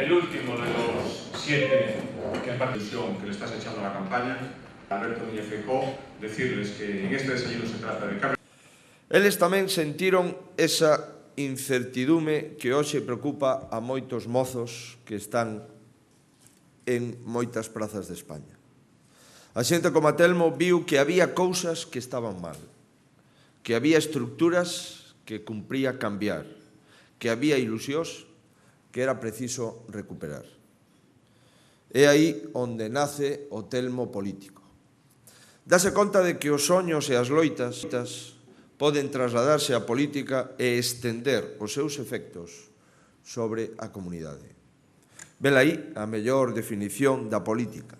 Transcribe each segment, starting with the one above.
el último de los 7 que en participación que le estás echando a la campaña, Alberto Núñez Feijóo, decirles que en este desayuno se trata de cambio. Eles tamén sentiron esa incertidume que hoxe preocupa a moitos mozos que están en moitas prazas de España. A xente como a Telmo viu que había cousas que estaban mal, que había estructuras que cumpría cambiar, que había ilusións que era preciso recuperar. É aí onde nace o Telmo político. Dase conta de que os soños e as loitas poden trasladarse á política e estender os seus efectos sobre a comunidade. Vela aí a mellor definición da política.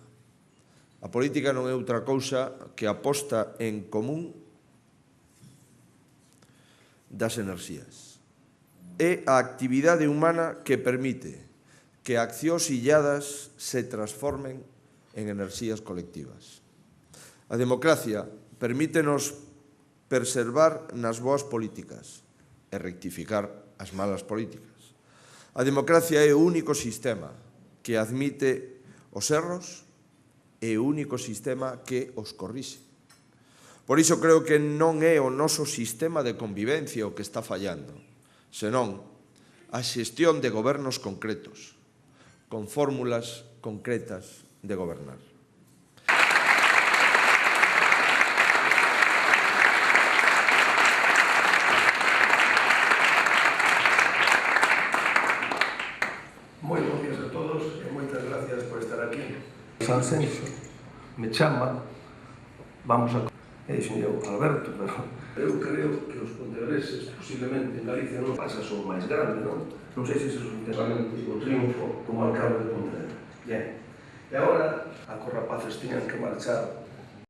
A política non é outra cousa que a posta en común das enerxías. É a actividade humana que permite que accións illadas se transformen en enerxías colectivas. A democracia permítenos preservar nas boas políticas e rectificar as malas políticas. A democracia é o único sistema que admite os erros e o único sistema que os corrixe. Por iso creo que non é o noso sistema de convivencia o que está fallando, senón a xestión de gobernos concretos, con fórmulas concretas de gobernar. Moi bons días a todos e moitas gracias por estar aquí. Sansenso me chama, vamos a... E dixen eu, Alberto, pero eu creo que os pontevedreses, posiblemente en Galicia non pasa son máis grande, non? Non sei se iso é enteramente o triunfo como alcalde de Pontevedra. Bien. E agora, a Corrapaces tiñan que marchar